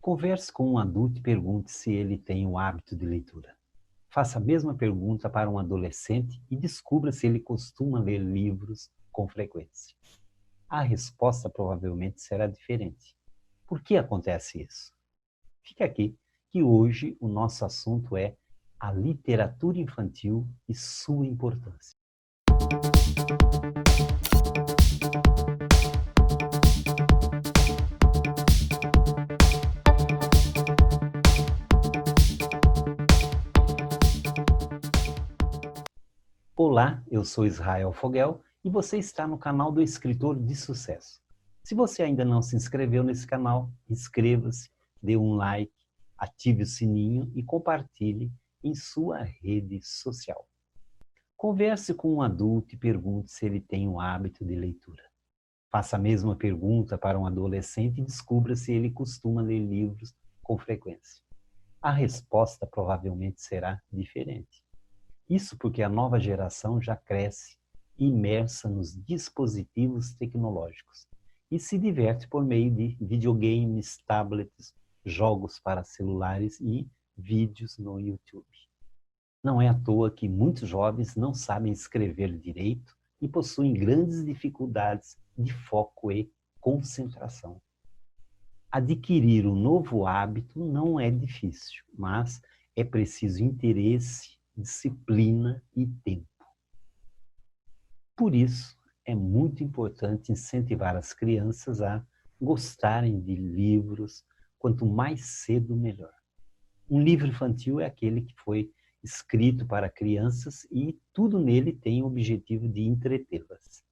Converse com um adulto e pergunte se ele tem o hábito de leitura. Faça a mesma pergunta para um adolescente e descubra se ele costuma ler livros com frequência. A resposta provavelmente será diferente. Por que acontece isso? Fique aqui, que hoje o nosso assunto é a literatura infantil e sua importância. Olá, eu sou Israel Fogel e você está no canal do Escritor de Sucesso. Se você ainda não se inscreveu nesse canal, inscreva-se, dê um like, ative o sininho e compartilhe em sua rede social. Converse com um adulto e pergunte se ele tem o hábito de leitura. Faça a mesma pergunta para um adolescente e descubra se ele costuma ler livros com frequência. A resposta provavelmente será diferente. Isso porque a nova geração já cresce imersa nos dispositivos tecnológicos e se diverte por meio de videogames, tablets, jogos para celulares e vídeos no YouTube. Não é à toa que muitos jovens não sabem escrever direito e possuem grandes dificuldades de foco e concentração. Adquirir um novo hábito não é difícil, mas é preciso interesse, disciplina e tempo. Por isso, é muito importante incentivar as crianças a gostarem de livros, quanto mais cedo, melhor. Um livro infantil é aquele que foi escrito para crianças e tudo nele tem o objetivo de entretê-las.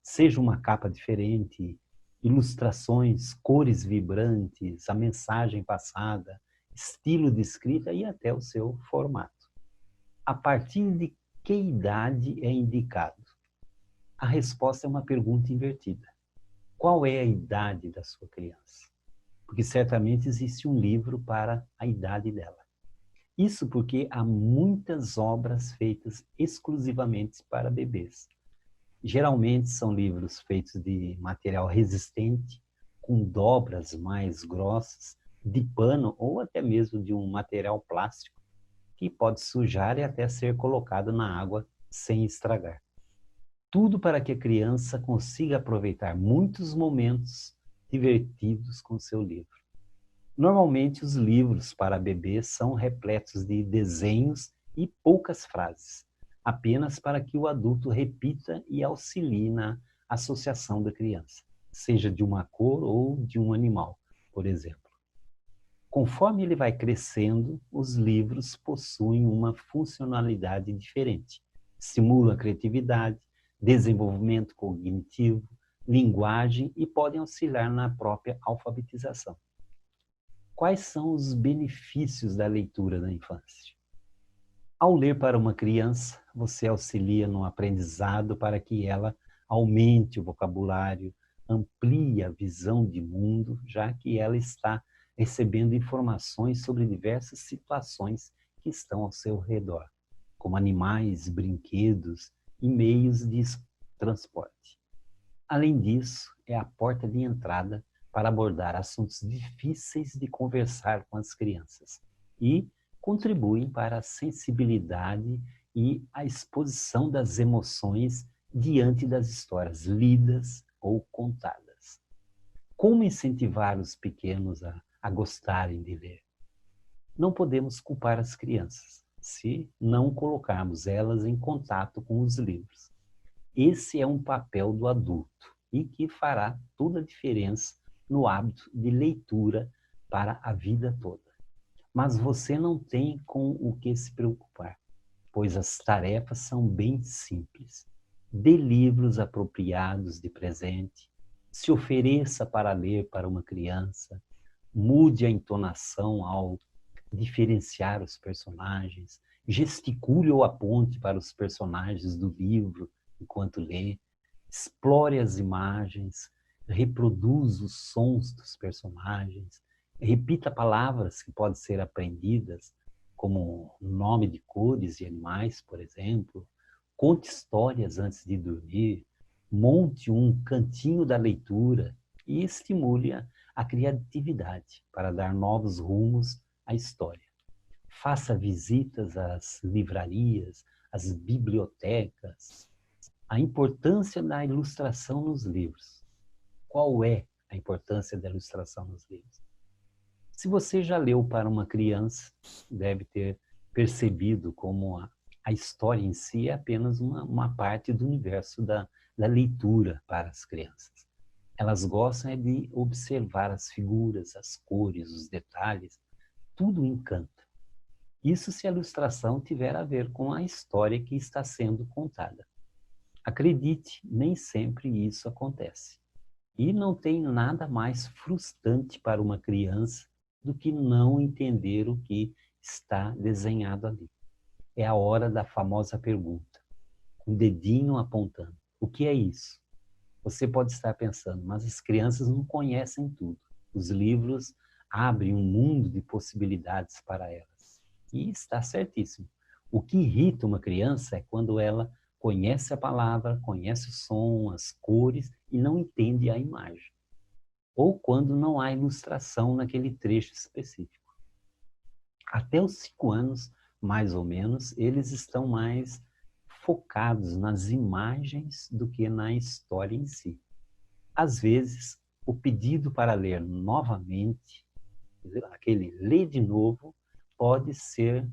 Seja uma capa diferente, ilustrações, cores vibrantes, a mensagem passada, estilo de escrita e até o seu formato. A partir de que idade é indicado? A resposta é uma pergunta invertida. Qual é a idade da sua criança? Porque certamente existe um livro para a idade dela. Isso porque há muitas obras feitas exclusivamente para bebês. Geralmente são livros feitos de material resistente, com dobras mais grossas, de pano ou até mesmo de um material plástico, que pode sujar e até ser colocado na água sem estragar. Tudo para que a criança consiga aproveitar muitos momentos divertidos com seu livro. Normalmente, os livros para bebês são repletos de desenhos e poucas frases, apenas para que o adulto repita e auxilie na associação da criança, seja de uma cor ou de um animal, por exemplo. Conforme ele vai crescendo, os livros possuem uma funcionalidade diferente. Estimulam a criatividade, desenvolvimento cognitivo, linguagem e podem auxiliar na própria alfabetização. Quais são os benefícios da leitura na infância? Ao ler para uma criança, você auxilia no aprendizado para que ela aumente o vocabulário, amplie a visão de mundo, já que ela está recebendo informações sobre diversas situações que estão ao seu redor, como animais, brinquedos e meios de transporte. Além disso, é a porta de entrada para abordar assuntos difíceis de conversar com as crianças e contribuem para a sensibilidade e a exposição das emoções diante das histórias lidas ou contadas. Como incentivar os pequenos a gostarem de ler? Não podemos culpar as crianças se não colocarmos elas em contato com os livros. Esse é um papel do adulto e que fará toda a diferença no hábito de leitura para a vida toda. Mas você não tem com o que se preocupar, pois as tarefas são bem simples. Dê livros apropriados de presente, se ofereça para ler para uma criança, mude a entonação ao diferenciar os personagens, gesticule ou aponte para os personagens do livro enquanto lê, explore as imagens, reproduza os sons dos personagens, repita palavras que podem ser aprendidas, como nome de cores e animais, por exemplo, conte histórias antes de dormir, monte um cantinho da leitura e estimule a criatividade para dar novos rumos à história. Faça visitas às livrarias, às bibliotecas. A importância da ilustração nos livros. Qual é a importância da ilustração nos livros? Se você já leu para uma criança, deve ter percebido como a história em si é apenas uma parte do universo da leitura para as crianças. Elas gostam é de observar as figuras, as cores, os detalhes, tudo encanta. Isso se a ilustração tiver a ver com a história que está sendo contada. Acredite, nem sempre isso acontece. E não tem nada mais frustrante para uma criança do que não entender o que está desenhado ali. É a hora da famosa pergunta, com o dedinho apontando. O que é isso? Você pode estar pensando, mas as crianças não conhecem tudo. Os livros abrem um mundo de possibilidades para elas. E está certíssimo. O que irrita uma criança é quando ela conhece a palavra, conhece o som, as cores e não entende a imagem. Ou quando não há ilustração naquele trecho específico. Até os 5 anos, mais ou menos, eles estão mais focados nas imagens do que na história em si. Às vezes, o pedido para ler novamente, aquele ler de novo, pode ser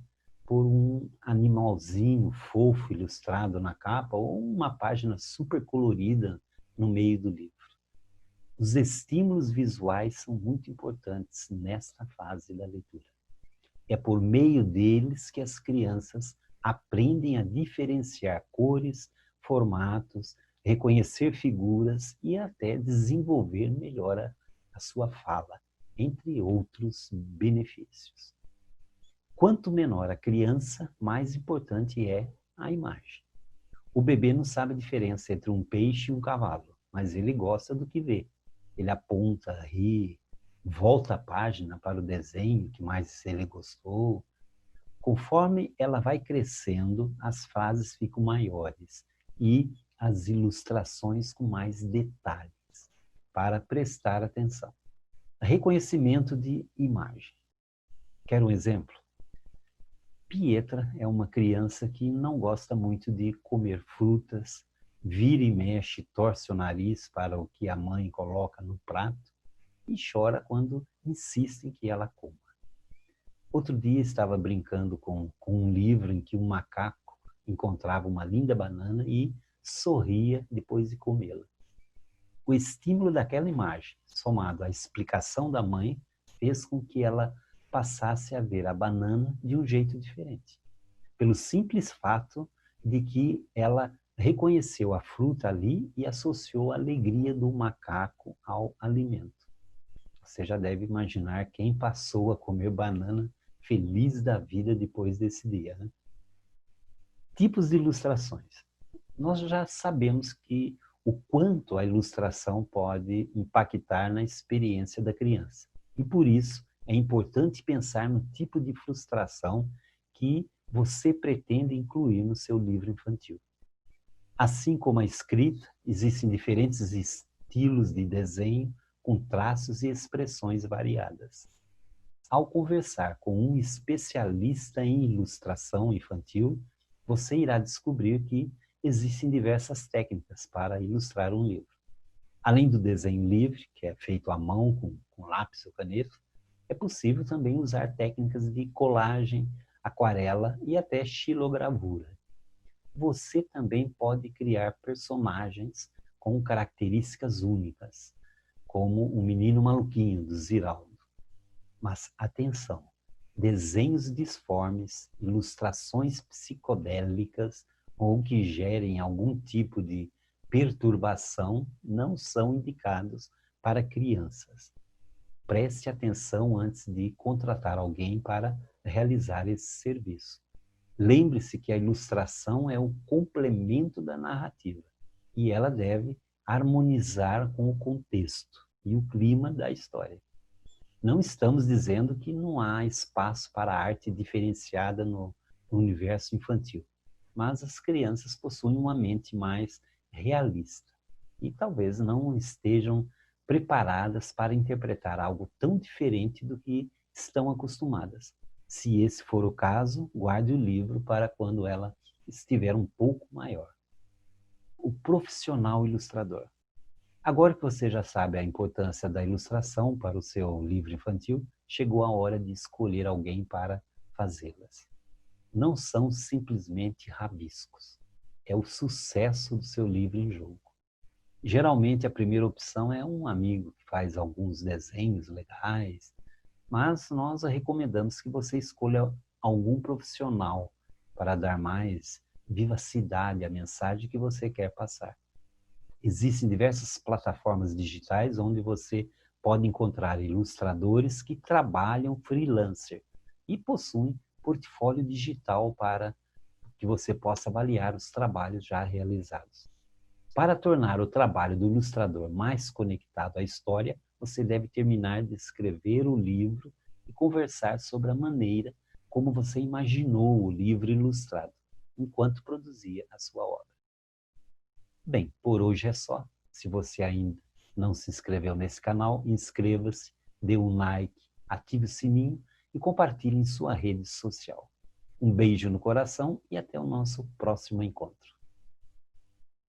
por um animalzinho fofo ilustrado na capa ou uma página super colorida no meio do livro. Os estímulos visuais são muito importantes nesta fase da leitura. É por meio deles que as crianças aprendem a diferenciar cores, formatos, reconhecer figuras e até desenvolver melhor a sua fala, entre outros benefícios. Quanto menor a criança, mais importante é a imagem. O bebê não sabe a diferença entre um peixe e um cavalo, mas ele gosta do que vê. Ele aponta, ri, volta a página para o desenho que mais ele gostou. Conforme ela vai crescendo, as frases ficam maiores e as ilustrações com mais detalhes para prestar atenção. Reconhecimento de imagem. Quer um exemplo? Pietra é uma criança que não gosta muito de comer frutas, vira e mexe, torce o nariz para o que a mãe coloca no prato e chora quando insistem que ela coma. Outro dia estava brincando com um livro em que um macaco encontrava uma linda banana e sorria depois de comê-la. O estímulo daquela imagem, somado à explicação da mãe, fez com que ela passasse a ver a banana de um jeito diferente. Pelo simples fato de que ela reconheceu a fruta ali e associou a alegria do macaco ao alimento. Você já deve imaginar quem passou a comer banana feliz da vida depois desse dia, né? Tipos de ilustrações. Nós já sabemos que o quanto a ilustração pode impactar na experiência da criança. E por isso é importante pensar no tipo de frustração que você pretende incluir no seu livro infantil. Assim como a escrita, existem diferentes estilos de desenho com traços e expressões variadas. Ao conversar com um especialista em ilustração infantil, você irá descobrir que existem diversas técnicas para ilustrar um livro. Além do desenho livre, que é feito à mão com lápis ou caneta, é possível também usar técnicas de colagem, aquarela e até xilogravura. Você também pode criar personagens com características únicas, como o Menino Maluquinho, do Ziraldo. Mas atenção, desenhos disformes, ilustrações psicodélicas ou que gerem algum tipo de perturbação não são indicados para crianças. Preste atenção antes de contratar alguém para realizar esse serviço. Lembre-se que a ilustração é o complemento da narrativa e ela deve harmonizar com o contexto e o clima da história. Não estamos dizendo que não há espaço para arte diferenciada no universo infantil, mas as crianças possuem uma mente mais realista e talvez não estejam preparadas para interpretar algo tão diferente do que estão acostumadas. Se esse for o caso, guarde o livro para quando ela estiver um pouco maior. O profissional ilustrador. Agora que você já sabe a importância da ilustração para o seu livro infantil, chegou a hora de escolher alguém para fazê-las. Não são simplesmente rabiscos. É o sucesso do seu livro em jogo. Geralmente a primeira opção é um amigo que faz alguns desenhos legais, mas nós recomendamos que você escolha algum profissional para dar mais vivacidade à mensagem que você quer passar. Existem diversas plataformas digitais onde você pode encontrar ilustradores que trabalham freelancer e possuem portfólio digital para que você possa avaliar os trabalhos já realizados. Para tornar o trabalho do ilustrador mais conectado à história, você deve terminar de escrever o livro e conversar sobre a maneira como você imaginou o livro ilustrado, enquanto produzia a sua obra. Bem, por hoje é só. Se você ainda não se inscreveu nesse canal, inscreva-se, dê um like, ative o sininho e compartilhe em sua rede social. Um beijo no coração e até o nosso próximo encontro.